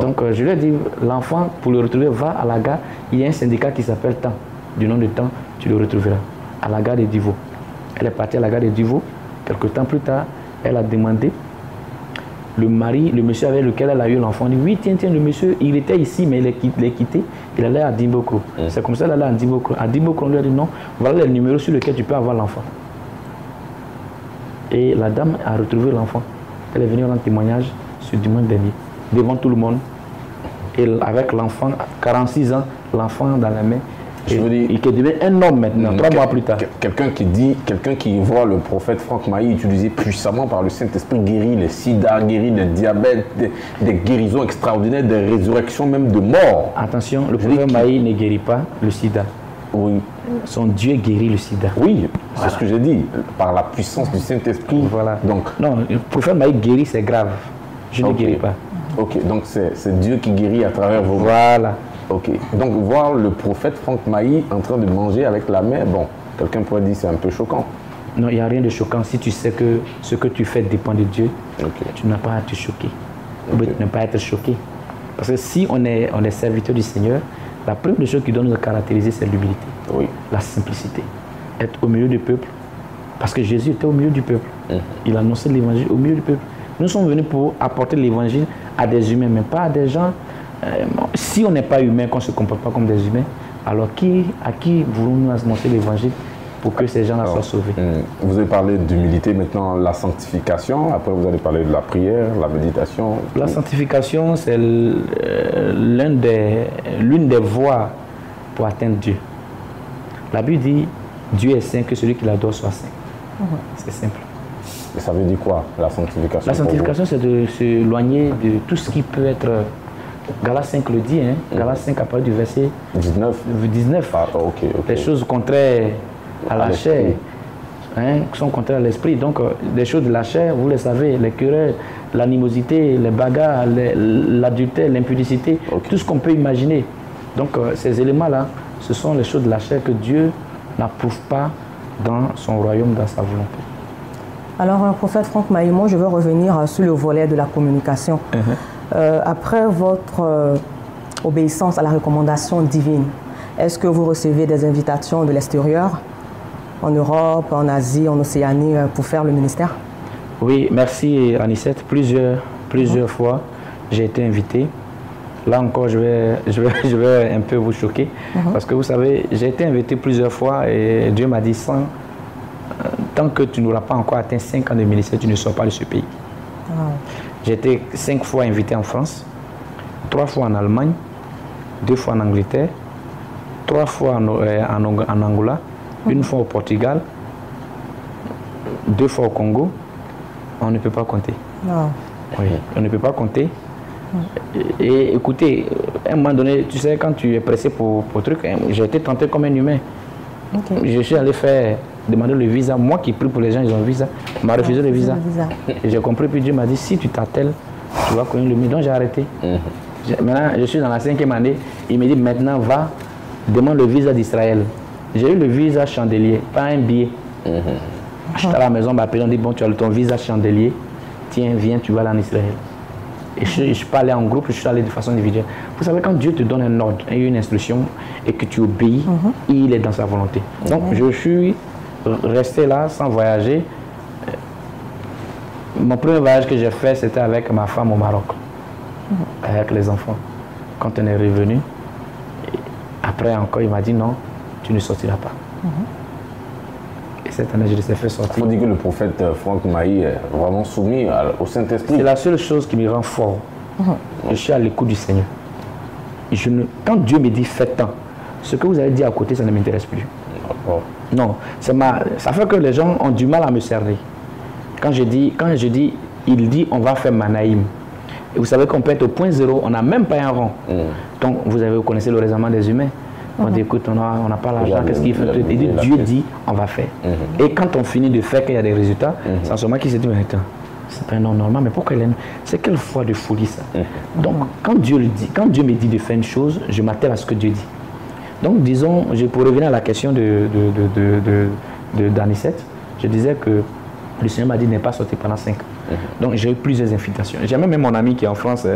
Donc je lui ai dit, l'enfant, pour le retrouver, va à la gare. Il y a un syndicat qui s'appelle Temps. Du nom de Temps, tu le retrouveras. À la gare de Divo. Elle est partie à la gare de Divo. Quelque temps plus tard, elle a demandé. Le monsieur avec lequel elle a eu l'enfant, dit, oui, tiens, le monsieur, il était ici, mais il est quitté. Il allait à Dimboko. C'est comme ça qu'il allait à Dimboko. À Dimboko, on lui a dit, non, voilà le numéro sur lequel tu peux avoir l'enfant. Et la dame a retrouvé l'enfant. Elle est venue rendre témoignage ce dimanche dernier, devant tout le monde, et avec l'enfant, 46 ans, l'enfant dans la main, et qui devient un homme maintenant, 3 mois plus tard. Quelqu'un qui voit le prophète Franck Maï utilisé puissamment par le Saint-Esprit, guérit les sida, guérit les diabètes, des guérisons extraordinaires, des résurrections même de mort. Attention, le prophète Maï ne guérit pas le sida. Oui. Son Dieu guérit le sida. Oui, c'est ce que j'ai dit, par la puissance du Saint-Esprit. Voilà. Donc, non, le prophète Maï guérit, c'est grave. Je ne guéris pas. Ok, donc c'est Dieu qui guérit à travers vos... Voilà. Ok, donc voir le prophète Franck Maï en train de manger avec la mère, bon, quelqu'un pourrait dire c'est un peu choquant. Non, il n'y a rien de choquant. Si tu sais que ce que tu fais dépend de Dieu, tu n'as pas à te choquer. Tu ne pas être choqué. Parce que si on est serviteur du Seigneur, la première chose qui doit nous caractériser, c'est l'humilité, la simplicité. Être au milieu du peuple. Parce que Jésus était au milieu du peuple. Il annonçait l'évangile au milieu du peuple. Nous sommes venus pour apporter l'évangile à des humains, mais pas à des gens. Si on n'est pas humain, qu'on ne se comporte pas comme des humains, alors à qui voulons-nous annoncer l'évangile? pour que ces gens-là soient sauvés. Vous avez parlé d'humilité, maintenant la sanctification, après vous allez parler de la prière, la méditation. La sanctification, c'est l'une des voies pour atteindre Dieu. La Bible dit, Dieu est saint, que celui qui l'adore soit saint. C'est simple. Et ça veut dire quoi, la sanctification? La sanctification, c'est de s'éloigner de tout ce qui peut être... Galates 5 le dit, Galates 5 à partir du verset 19. Ah, ok. Les choses contraires à la chair, qui sont contraires à l'esprit. Donc, les choses de la chair, vous le savez, les querelles, l'animosité, les bagarres, l'adultère, l'impudicité, tout ce qu'on peut imaginer. Donc, ces éléments-là, ce sont les choses de la chair que Dieu n'approuve pas dans son royaume, dans sa volonté. Alors, prophète Franck Maïmo, je veux revenir sur le volet de la communication. Après votre obéissance à la recommandation divine, est-ce que vous recevez des invitations de l'extérieur, en Europe, en Asie, en Océanie, pour faire le ministère? Oui, merci Anicette. Plusieurs fois, j'ai été invité. Là encore, je vais un peu vous choquer. Parce que vous savez, j'ai été invité plusieurs fois et Dieu m'a dit, tant que tu n'auras pas encore atteint 5 ans de ministère, tu ne sors pas de ce pays. J'ai été 5 fois invité en France, 3 fois en Allemagne, 2 fois en Angleterre, 3 fois en Angola, 1 fois au Portugal, 2 fois au Congo. On ne peut pas compter. Oui, on ne peut pas compter. Et écoutez, à un moment donné, tu sais, quand tu es pressé pour truc, j'ai été tenté comme un humain. Je suis allé demander le visa. Moi qui prie pour les gens, ils ont le visa. On m'a refusé le visa. Et j'ai compris, puis Dieu m'a dit, si tu t'attelles, tu vas connaître le mieux. Donc j'ai arrêté. Maintenant, je suis dans la 5e année. Il me dit, maintenant, va, demande le visa d'Israël. J'ai eu le visa chandelier, pas un billet. J'étais à la maison, on m'a appelé, on dit, bon, tu as ton visa chandelier. Tiens, viens, tu vas aller en Israël. Et je ne suis pas allé en groupe, je suis allé de façon individuelle. Vous savez, quand Dieu te donne un ordre et une instruction et que tu obéis, il est dans sa volonté. Donc, je suis resté là sans voyager. Mon premier voyage que j'ai fait, c'était avec ma femme au Maroc, avec les enfants. Quand on est revenu, après encore, il m'a dit non, tu ne sortiras pas. Et cette année, je les ai fait sortir. On dit que le prophète Franck Maï est vraiment soumis au Saint-Esprit. C'est la seule chose qui me rend fort. Je suis à l'écoute du Seigneur. Quand Dieu me dit faites tant, ce que vous avez dit à côté, ça ne m'intéresse plus. Non, ça fait que les gens ont du mal à me cerner. Quand je dis, il dit on va faire Manaïm. Et vous savez qu'on peut être au point zéro, on n'a même pas un rond. Donc vous connaissez le raisonnement des humains. On dit écoute, on n'a pas l'argent, qu'est-ce qu'il fait? Dieu dit on va faire. Et quand on finit de faire qu'il y a des résultats, c'est en ce moment qu'il se dit mais attends, c'est pas un nom normal, mais pourquoi c'est quelle foi de folie ça? Donc quand Dieu me dit de faire une chose, je m'attelle à ce que Dieu dit. Donc disons, pour revenir à la question d'Anicette, je disais que le Seigneur m'a dit de ne pas sortir pendant 5 ans. Donc j'ai eu plusieurs invitations. J'ai même mon ami qui est en France,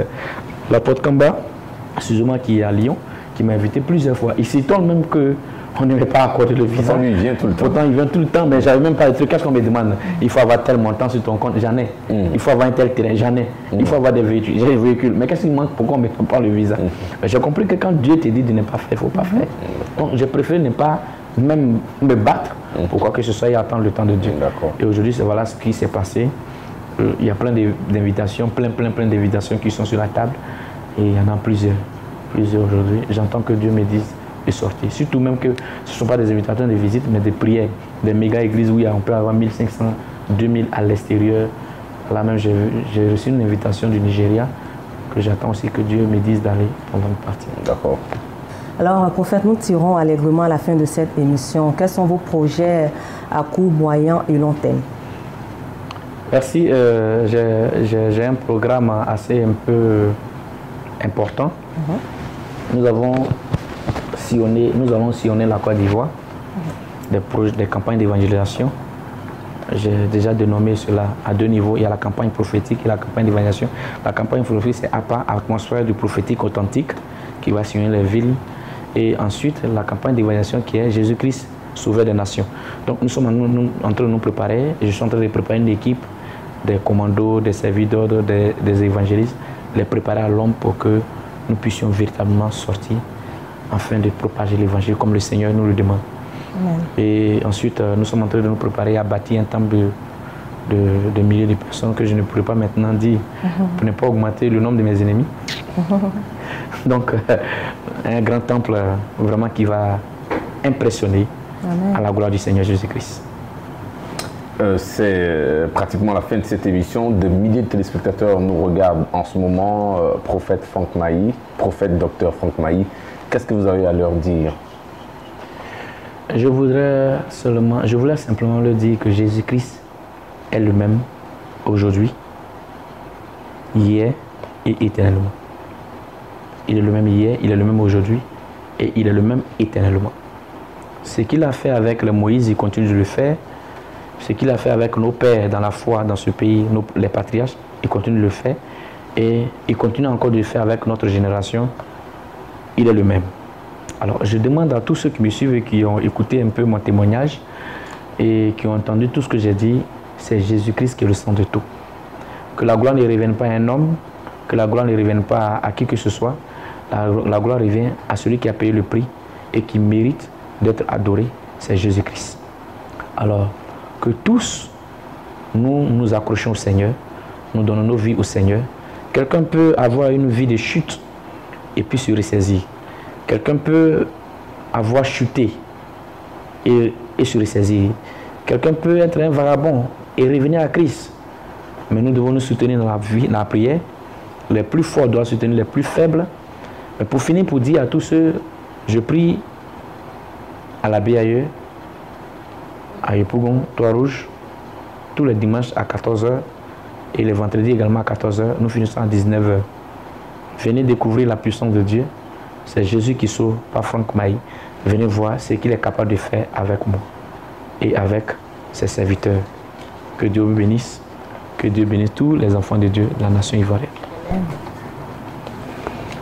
l'apôtre Kamba, Suzuma qui est à Lyon, qui m'a invité plusieurs fois. Il s'étonne même qu'on n'avait pas accordé le visa. Pourtant, il vient tout le temps. Pourtant, il vient tout le temps, mais j'avais même pas de trucs. Qu'est-ce qu'on me demande? Il faut avoir tel montant sur ton compte, j'en ai. Il faut avoir un tel terrain, j'en ai. Il faut avoir des véhicules, j'ai des véhicules. Mais qu'est-ce qui manque? Pourquoi on ne me donne pas le visa? J'ai compris que quand Dieu te dit de ne pas faire, il ne faut pas faire. Donc, j'ai préféré ne pas même me battre pour quoi que ce soit et attendre le temps de Dieu. Et aujourd'hui, voilà ce qui s'est passé. Il y a plein d'invitations, plein d'invitations qui sont sur la table. Et il y en a plusieurs aujourd'hui. J'entends que Dieu me dise de sortir. Surtout même que ce ne sont pas des invitations de visite, mais des prières. Des méga églises où on peut avoir 1500, 2000 à l'extérieur. Là même, j'ai reçu une invitation du Nigeria que j'attends aussi que Dieu me dise d'aller avant de partir. D'accord. Alors, prophète, nous tirons allègrement à la fin de cette émission. Quels sont vos projets à court, moyen et long terme? Merci. J'ai un programme assez un peu important. Nous allons sillonner la Côte d'Ivoire, des campagnes d'évangélisation. J'ai déjà dénommé cela à 2 niveaux. Il y a la campagne prophétique et la campagne d'évangélisation. La campagne prophétique, c'est atmosphère du prophétique authentique qui va sillonner les villes. Et ensuite, la campagne d'évangélisation qui est Jésus-Christ, sauveur des nations. Donc nous sommes en train de nous préparer. Je suis en train de préparer une équipe des commandos, des serviteurs, des évangélistes, les préparer à l'homme pour que nous puissions véritablement sortir afin de propager l'évangile comme le Seigneur nous le demande. Amen. Et ensuite, nous sommes en train de nous préparer à bâtir un temple de milliers de personnes que je ne pourrais pas maintenant dire pour ne pas augmenter le nombre de mes ennemis. Donc, un grand temple vraiment qui va impressionner Amen. à la gloire du Seigneur Jésus-Christ. C'est pratiquement la fin de cette émission. De milliers de téléspectateurs nous regardent en ce moment. Prophète Franck Mailly, prophète docteur Franck Mailly, qu'est-ce que vous avez à leur dire? Je voulais simplement leur dire que Jésus-Christ est le même aujourd'hui, hier et éternellement. Il est le même hier, il est le même aujourd'hui et il est le même éternellement. Ce qu'il a fait avec le Moïse, il continue de le faire. Ce qu'il a fait avec nos pères dans la foi, dans ce pays, les patriarches, il continue de le faire. Et il continue encore de le faire avec notre génération. Il est le même. Alors, je demande à tous ceux qui me suivent et qui ont écouté un peu mon témoignage et qui ont entendu tout ce que j'ai dit, c'est Jésus-Christ qui est le centre de tout. Que la gloire ne revienne pas à un homme, que la gloire ne revienne pas à qui que ce soit. La gloire revient à celui qui a payé le prix et qui mérite d'être adoré, c'est Jésus-Christ. Alors, que tous, nous accrochons au Seigneur, nous donnons nos vies au Seigneur. Quelqu'un peut avoir une vie de chute et puis se ressaisir. Quelqu'un peut avoir chuté et se ressaisir. Quelqu'un peut être un vagabond et revenir à Christ. Mais nous devons nous soutenir dans la vie, dans la prière. Les plus forts doivent soutenir les plus faibles. Mais pour finir, pour dire à tous ceux, je prie à la BAE, à Yopougon, Trois-Rouges, tous les dimanches à 14 h et les vendredis également à 14 h. Nous finissons à 19 h. Venez découvrir la puissance de Dieu. C'est Jésus qui sauve, pas Franck Mailly. Venez voir ce qu'il est capable de faire avec moi et avec ses serviteurs. Que Dieu vous bénisse. Que Dieu bénisse tous les enfants de Dieu de la nation ivoirienne.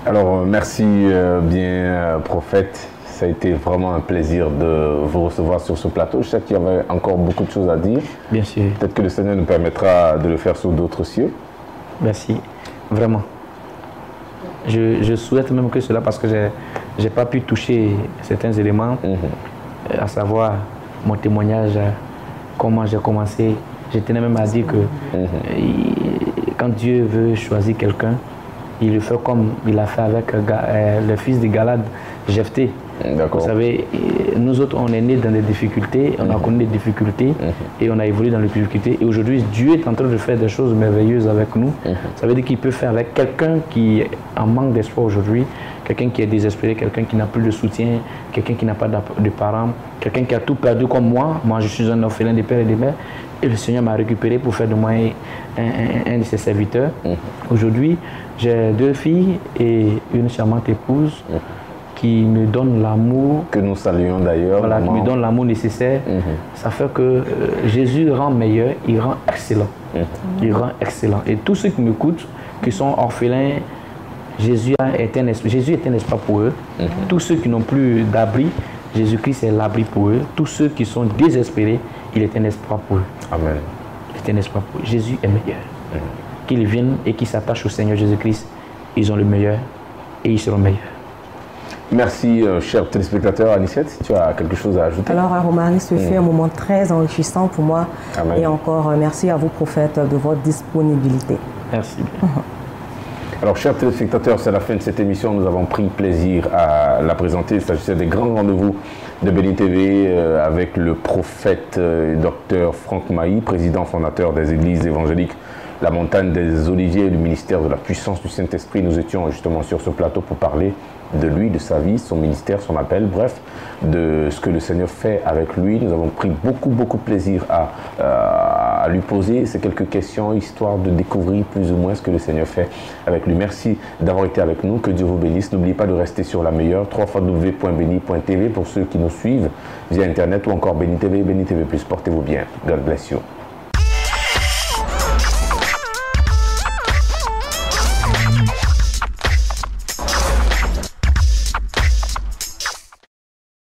Alors, merci bien, prophète. Ça a été vraiment un plaisir de vous recevoir sur ce plateau. Je sais qu'il y avait encore beaucoup de choses à dire. Bien sûr. Peut-être que le Seigneur nous permettra de le faire sous d'autres cieux. Merci. Vraiment. Je souhaite même que cela, parce que je n'ai pas pu toucher certains éléments, à savoir mon témoignage, comment j'ai commencé. Je tenais même à dire que quand Dieu veut choisir quelqu'un, il le fait comme il a fait avec le fils de Galad, Jephthé. Vous savez, nous autres, on est nés dans des difficultés, on a connu des difficultés et on a évolué dans les difficultés. Et aujourd'hui, Dieu est en train de faire des choses merveilleuses avec nous. Ça veut dire qu'il peut faire avec quelqu'un qui est en manque d'espoir aujourd'hui, quelqu'un qui est désespéré, quelqu'un qui n'a plus de soutien, quelqu'un qui n'a pas de parents, quelqu'un qui a tout perdu comme moi. Moi, je suis un orphelin de père et de mère. Et le Seigneur m'a récupéré pour faire de moi un de ses serviteurs. Aujourd'hui, j'ai 2 filles et une charmante épouse qui me donne l'amour. Que nous saluons d'ailleurs. Voilà, qui me donne l'amour nécessaire. Ça fait que Jésus rend meilleur, il rend excellent. Il rend excellent. Et tous ceux qui m'écoutent, qui sont orphelins, Jésus est un espoir pour eux. Tous ceux qui n'ont plus d'abri, Jésus-Christ est l'abri pour eux. Tous ceux qui sont désespérés, il est un espoir pour eux. Amen. Il est un espoir pour eux. Jésus est meilleur. Qu'ils viennent et qu'ils s'attachent au Seigneur Jésus-Christ, ils ont le meilleur et ils seront meilleurs. Merci, chers téléspectateurs. Anicette, si tu as quelque chose à ajouter. Alors, Romari, ce fut un moment très enrichissant pour moi. Amen. Et encore, merci à vous, prophète, de votre disponibilité. Merci. Alors, chers téléspectateurs, c'est la fin de cette émission. Nous avons pris plaisir à la présenter. Il s'agissait des grands rendez-vous de Béni TV avec le prophète docteur Franck Mailly, président fondateur des églises évangéliques La Montagne des Oliviers et du ministère de la puissance du Saint-Esprit. Nous étions justement sur ce plateau pour parler de lui, de sa vie, son ministère, son appel, bref, de ce que le Seigneur fait avec lui. Nous avons pris beaucoup de plaisir à lui poser ces quelques questions, histoire de découvrir plus ou moins ce que le Seigneur fait avec lui. Merci d'avoir été avec nous, que Dieu vous bénisse. N'oubliez pas de rester sur la meilleure, www.beni.tv pour ceux qui nous suivent via Internet ou encore Béni TV, Béni TV+. Portez-vous bien. God bless you.